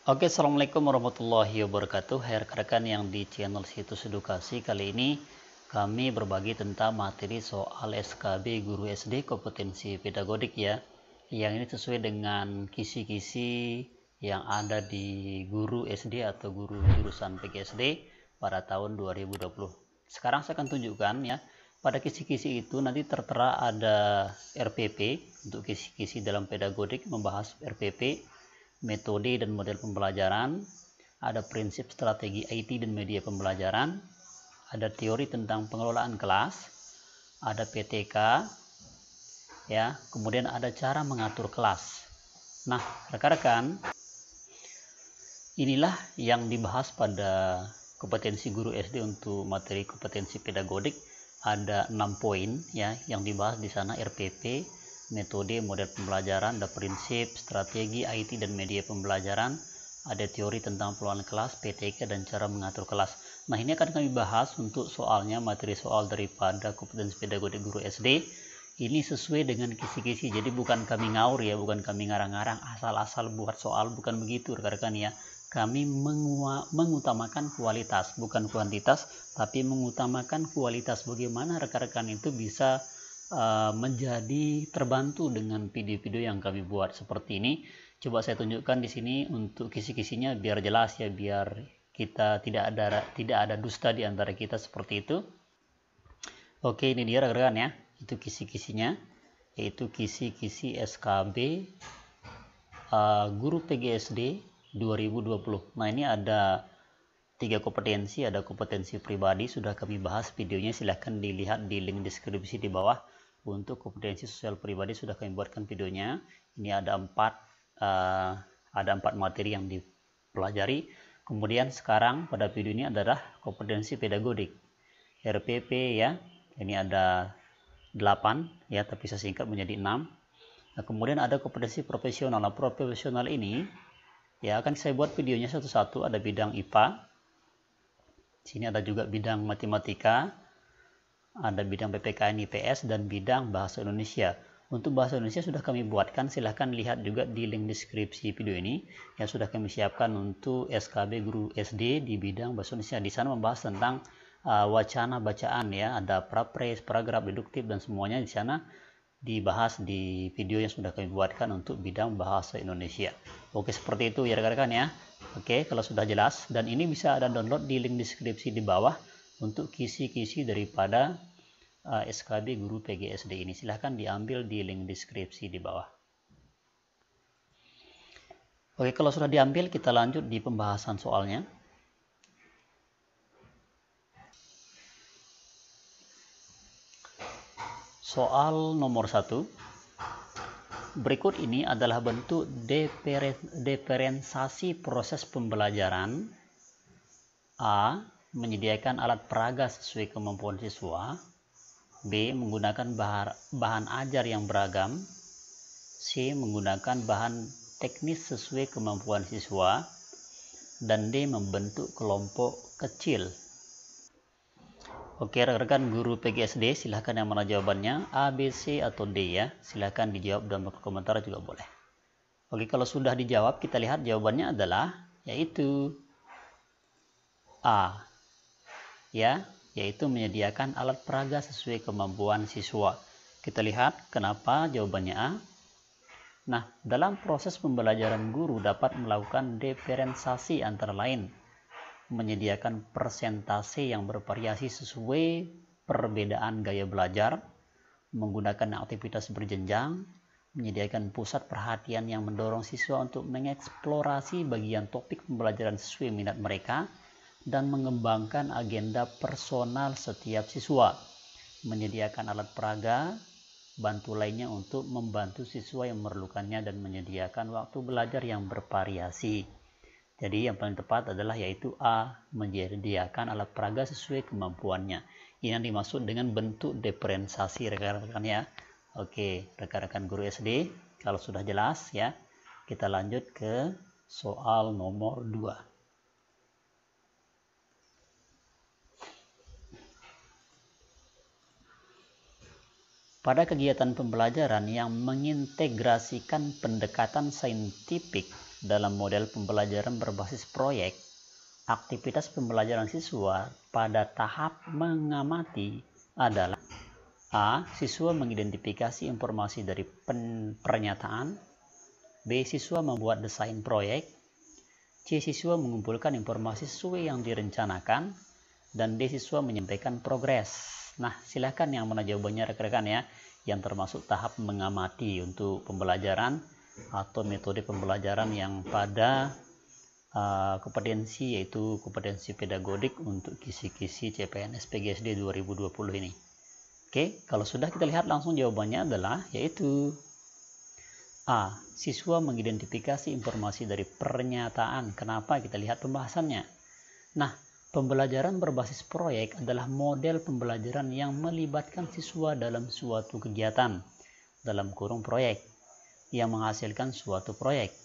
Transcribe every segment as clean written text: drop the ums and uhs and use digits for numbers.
Oke, Assalamualaikum warahmatullahi wabarakatuh. Hai rekan-rekan yang di channel Situs Edukasi. Kali ini kami berbagi tentang materi soal SKB Guru SD Kompetensi Pedagodik ya. Yang ini sesuai dengan kisi-kisi yang ada di Guru SD atau Guru jurusan PGSD pada tahun 2020. Sekarang saya akan tunjukkan ya. Pada kisi-kisi itu nanti tertera ada RPP untuk kisi-kisi dalam pedagodik, membahas RPP, metode dan model pembelajaran, ada prinsip strategi IT dan media pembelajaran, ada teori tentang pengelolaan kelas, ada PTK, ya, kemudian ada cara mengatur kelas. Nah, rekan-rekan, inilah yang dibahas pada kompetensi guru SD untuk materi kompetensi pedagodik. Ada 6 poin ya yang dibahas di sana: RPP, metode, model pembelajaran, ada prinsip, strategi, IT dan media pembelajaran, ada teori tentang pengelolaan kelas, PTK dan cara mengatur kelas. Nah, ini akan kami bahas untuk soalnya, materi soal daripada kompetensi pedagodik guru SD. Ini sesuai dengan kisi-kisi, jadi bukan kami ngaur ya, bukan kami ngarang-ngarang asal-asal buat soal, bukan begitu rekan-rekan ya. Kami mengutamakan kualitas, bukan kuantitas, tapi mengutamakan kualitas. Bagaimana rekan-rekan itu bisa menjadi terbantu dengan video-video yang kami buat seperti ini. Coba saya tunjukkan di sini untuk kisi-kisinya biar jelas ya, biar kita tidak ada dusta di antara kita seperti itu. Oke, ini dia rekan-rekan ya, itu kisi-kisinya, yaitu kisi-kisi SKB Guru PGSD 2020. Nah, ini ada 3 kompetensi, ada kompetensi pribadi, sudah kami bahas videonya, silahkan dilihat di link deskripsi di bawah. Untuk kompetensi sosial pribadi sudah kami buatkan videonya. Ini ada 4 materi yang dipelajari. Kemudian sekarang pada video ini adalah kompetensi pedagodik, RPP ya. Ini ada 8 ya, tapi saya singkat menjadi 6. Nah, kemudian ada kompetensi profesional. Nah, profesional ini ya akan saya buat videonya satu-satu. Ada bidang IPA, sini ada juga bidang matematika, ada bidang PPKN IPS, dan bidang bahasa Indonesia. Untuk bahasa Indonesia sudah kami buatkan, silahkan lihat juga di link deskripsi video ini yang sudah kami siapkan untuk SKB Guru SD di bidang bahasa Indonesia. Di sana membahas tentang wacana bacaan ya, ada prapres, paragraf, deduktif dan semuanya di sana dibahas di video yang sudah kami buatkan untuk bidang bahasa Indonesia. Oke, seperti itu ya rekan-rekan ya. Oke, kalau sudah jelas, dan ini bisa ada download di link deskripsi di bawah untuk kisi-kisi daripada SKB Guru PGSD ini. Silahkan diambil di link deskripsi di bawah. Oke, kalau sudah diambil, kita lanjut di pembahasan soalnya. Soal nomor 1. Berikut ini adalah bentuk diferensiasi proses pembelajaran. A. Menyediakan alat peraga sesuai kemampuan siswa. B. Menggunakan bahan ajar yang beragam. C. Menggunakan bahan teknis sesuai kemampuan siswa. Dan D. Membentuk kelompok kecil. Oke, rekan-rekan guru PGSD, silahkan yang mana jawabannya, A, B, C, atau D ya. Silahkan dijawab dalam komentar juga boleh. Oke, kalau sudah dijawab, kita lihat jawabannya adalah yaitu A ya, yaitu menyediakan alat peraga sesuai kemampuan siswa. Kita lihat kenapa jawabannya A. Nah, dalam proses pembelajaran guru dapat melakukan diferensiasi antara lain menyediakan persentase yang bervariasi sesuai perbedaan gaya belajar, menggunakan aktivitas berjenjang, menyediakan pusat perhatian yang mendorong siswa untuk mengeksplorasi bagian topik pembelajaran sesuai minat mereka, dan mengembangkan agenda personal setiap siswa, menyediakan alat peraga, bantu lainnya untuk membantu siswa yang memerlukannya, dan menyediakan waktu belajar yang bervariasi. Jadi yang paling tepat adalah yaitu A, menyediakan alat peraga sesuai kemampuannya. Ini yang dimaksud dengan bentuk diferensiasi rekan-rekan ya. Oke, rekan-rekan guru SD, kalau sudah jelas ya, kita lanjut ke soal nomor 2. Pada kegiatan pembelajaran yang mengintegrasikan pendekatan saintifik dalam model pembelajaran berbasis proyek, aktivitas pembelajaran siswa pada tahap mengamati adalah A. Siswa mengidentifikasi informasi dari pernyataan. B. Siswa membuat desain proyek. C. Siswa mengumpulkan informasi sesuai yang direncanakan. Dan D. Siswa menyampaikan progres. Nah, silakan yang mana jawabannya rekan-rekan ya, yang termasuk tahap mengamati untuk pembelajaran atau metode pembelajaran yang pada kompetensi, yaitu kompetensi pedagodik untuk kisi-kisi CPNS PGSD 2020 ini. Oke, kalau sudah kita lihat langsung jawabannya adalah yaitu A. Siswa mengidentifikasi informasi dari pernyataan. Kenapa? Kita lihat pembahasannya. Nah, pembelajaran berbasis proyek adalah model pembelajaran yang melibatkan siswa dalam suatu kegiatan, dalam kurung proyek, yang menghasilkan suatu proyek.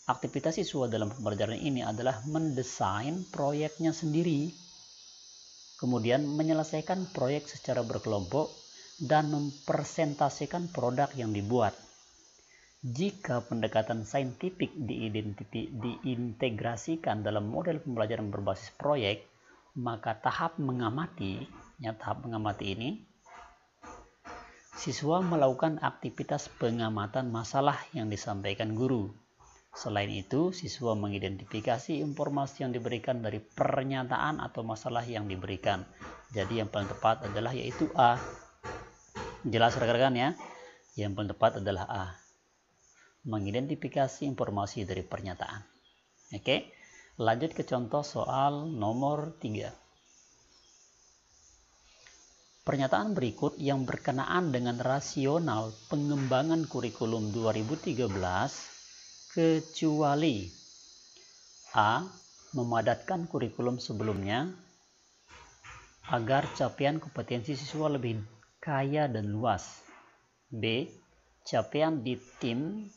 Aktivitas siswa dalam pembelajaran ini adalah mendesain proyeknya sendiri, kemudian menyelesaikan proyek secara berkelompok, dan mempresentasikan produk yang dibuat. Jika pendekatan saintifik diintegrasikan dalam model pembelajaran berbasis proyek, maka tahap mengamati ini, siswa melakukan aktivitas pengamatan masalah yang disampaikan guru. Selain itu, siswa mengidentifikasi informasi yang diberikan dari pernyataan atau masalah yang diberikan. Jadi yang paling tepat adalah yaitu A. Jelas rekan-rekan ya? Yang paling tepat adalah A. Mengidentifikasi informasi dari pernyataan. Oke, lanjut ke contoh soal nomor 3. Pernyataan berikut yang berkenaan dengan rasional pengembangan kurikulum 2013 kecuali A. Memadatkan kurikulum sebelumnya agar capaian kompetensi siswa lebih kaya dan luas. B. Capaian di tim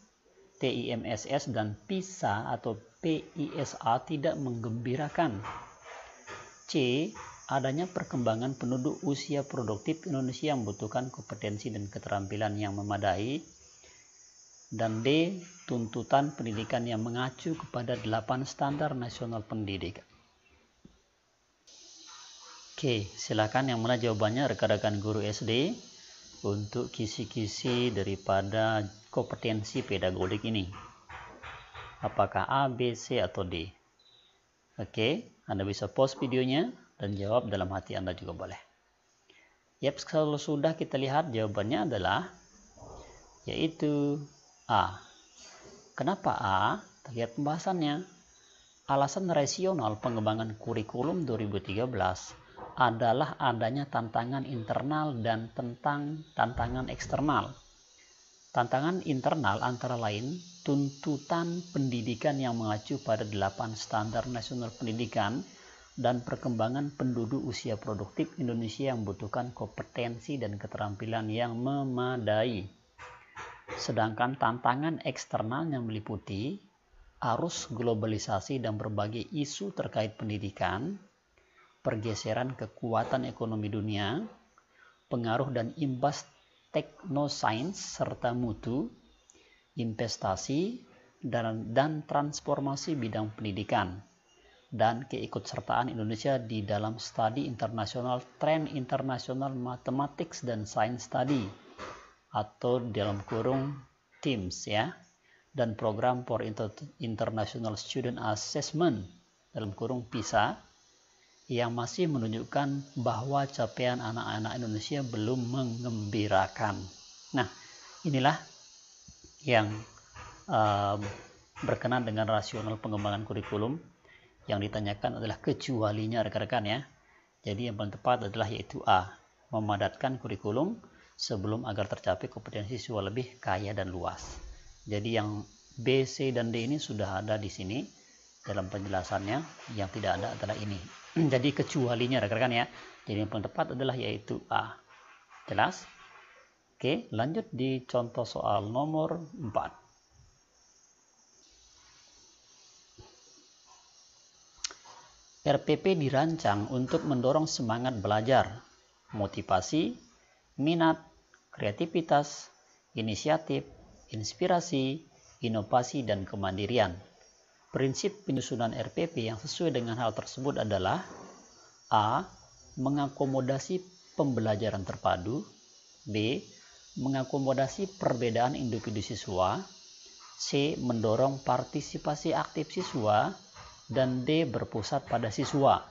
TIMSS dan PISA atau PISA tidak menggembirakan. C. Adanya perkembangan penduduk usia produktif Indonesia yang membutuhkan kompetensi dan keterampilan yang memadai. Dan D. Tuntutan pendidikan yang mengacu kepada 8 standar nasional pendidikan. Oke, silakan yang mana jawabannya rekan-rekan guru SD untuk kisi-kisi daripada kompetensi pedagodik ini. Apakah A, B, C, atau D? Oke, Anda bisa pause videonya dan jawab dalam hati Anda juga boleh. Yap, kalau sudah kita lihat jawabannya adalah yaitu A. Kenapa A? Kita lihat pembahasannya. Alasan rasional pengembangan kurikulum 2013 adalah adanya tantangan internal dan tantangan eksternal. Tantangan internal antara lain tuntutan pendidikan yang mengacu pada 8 standar nasional pendidikan dan perkembangan penduduk usia produktif Indonesia yang membutuhkan kompetensi dan keterampilan yang memadai. Sedangkan tantangan eksternal yang meliputi arus globalisasi dan berbagai isu terkait pendidikan, pergeseran kekuatan ekonomi dunia, pengaruh dan imbas teknosains serta mutu, investasi, dan transformasi bidang pendidikan, dan keikutsertaan Indonesia di dalam studi internasional tren internasional mathematics dan science study atau dalam kurung TIMSS ya, dan program for International Student Assessment dalam kurung PISA yang masih menunjukkan bahwa capaian anak-anak Indonesia belum menggembirakan. Nah, inilah yang berkenaan dengan rasional pengembangan kurikulum. Yang ditanyakan adalah kecualinya rekan-rekan ya. Jadi yang paling tepat adalah yaitu A. Memadatkan kurikulum sebelum agar tercapai kompetensi siswa lebih kaya dan luas. Jadi yang B, C, dan D ini sudah ada di sini dalam penjelasannya. Yang tidak ada adalah ini. Jadi kecualinya rekan-rekan ya. Jadi yang paling tepat adalah yaitu A. Jelas? Oke, lanjut di contoh soal nomor 4. RPP dirancang untuk mendorong semangat belajar, motivasi, minat, kreativitas, inisiatif, inspirasi, inovasi, dan kemandirian. Prinsip penyusunan RPP yang sesuai dengan hal tersebut adalah A. Mengakomodasi pembelajaran terpadu. B. Mengakomodasi perbedaan individu siswa. C. Mendorong partisipasi aktif siswa. Dan D. Berpusat pada siswa.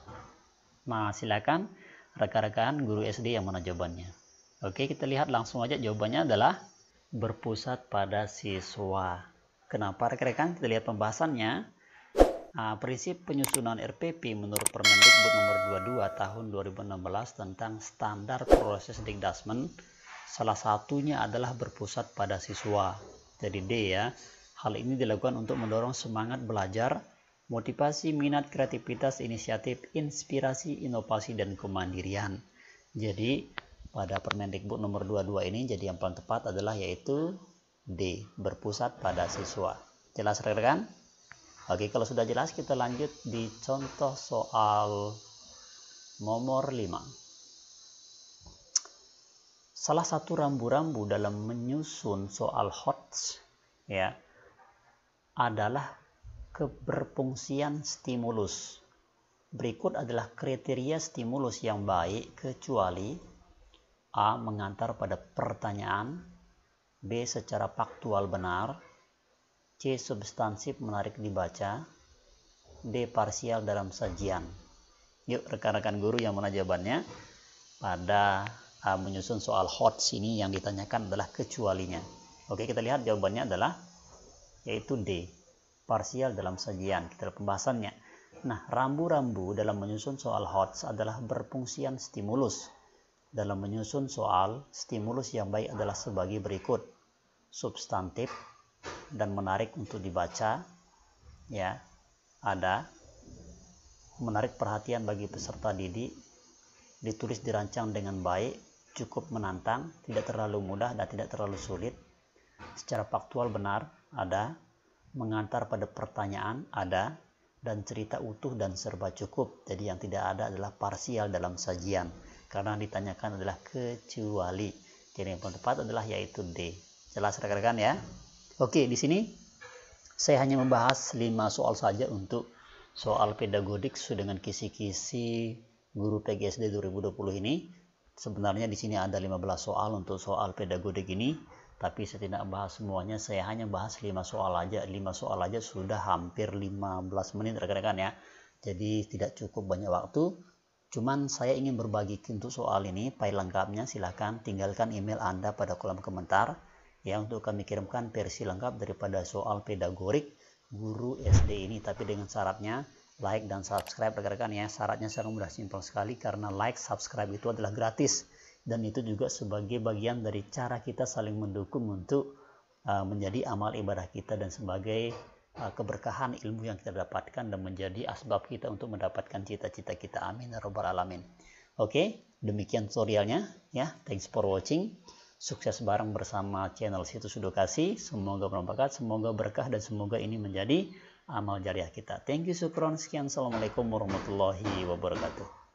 Nah, silakan rekan-rekan guru SD yang mana jawabannya. Oke, kita lihat langsung aja, jawabannya adalah berpusat pada siswa. Kenapa rekan-rekan? Kita lihat pembahasannya. Prinsip penyusunan RPP menurut Permendikbud nomor 22 tahun 2016 tentang standar proses dikdasmen, salah satunya adalah berpusat pada siswa. Jadi D ya. Hal ini dilakukan untuk mendorong semangat belajar, motivasi, minat, kreativitas, inisiatif, inspirasi, inovasi, dan kemandirian. Jadi pada Permendikbud nomor 22 ini jadi yang paling tepat adalah yaitu D, berpusat pada siswa. Jelas rekan-rekan? Oke, kalau sudah jelas kita lanjut di contoh soal nomor 5. Salah satu rambu-rambu dalam menyusun soal HOTS ya adalah keberfungsian stimulus. Berikut adalah kriteria stimulus yang baik kecuali A. Mengantar pada pertanyaan. B. Secara faktual benar. C. Substansif menarik dibaca. D. Parsial dalam sajian. Yuk rekan-rekan guru yang mana jawabannya? Pada menyusun soal HOTS ini yang ditanyakan adalah kecualinya. Oke, kita lihat jawabannya adalah yaitu D. Parsial dalam sajian. Kita lihat pembahasannya. Nah, rambu-rambu dalam menyusun soal HOTS adalah berfungsian stimulus. Dalam menyusun soal, stimulus yang baik adalah sebagai berikut. Substantif dan menarik untuk dibaca. Ya, ada menarik perhatian bagi peserta didik, ditulis dirancang dengan baik, cukup menantang, tidak terlalu mudah dan tidak terlalu sulit. Secara faktual benar, ada mengantar pada pertanyaan, ada dan cerita utuh dan serba cukup. Jadi yang tidak ada adalah parsial dalam sajian. Karena ditanyakan adalah kecuali. Jadi yang paling tepat adalah yaitu D. Jelas rekan-rekan ya? Oke, di sini saya hanya membahas 5 soal saja untuk soal pedagodik sesuai dengan kisi-kisi guru PGSD 2020 ini. Sebenarnya di sini ada 15 soal untuk soal pedagodik ini, tapi saya tidak bahas semuanya, saya hanya bahas 5 soal aja. 5 soal aja sudah hampir 15 menit rekan-rekan ya. Jadi tidak cukup banyak waktu. Cuman saya ingin berbagi untuk soal ini, file lengkapnya silahkan tinggalkan email Anda pada kolom komentar ya untuk kami kirimkan versi lengkap daripada soal pedagodik guru SD ini, tapi dengan syaratnya like dan subscribe rekan-rekan ya. Syaratnya sangat mudah, simpel sekali, karena like, subscribe itu adalah gratis dan itu juga sebagai bagian dari cara kita saling mendukung untuk menjadi amal ibadah kita dan sebagai keberkahan ilmu yang kita dapatkan dan menjadi asbab kita untuk mendapatkan cita-cita kita. Amin ya rabbal alamin. Oke, demikian tutorialnya ya. Thanks for watching. Sukses bareng bersama channel Situs Edukasi. Semoga bermanfaat, semoga berkah dan semoga ini menjadi amal jariah kita. Thank you, syukron, sekian. Assalamualaikum warahmatullahi wabarakatuh.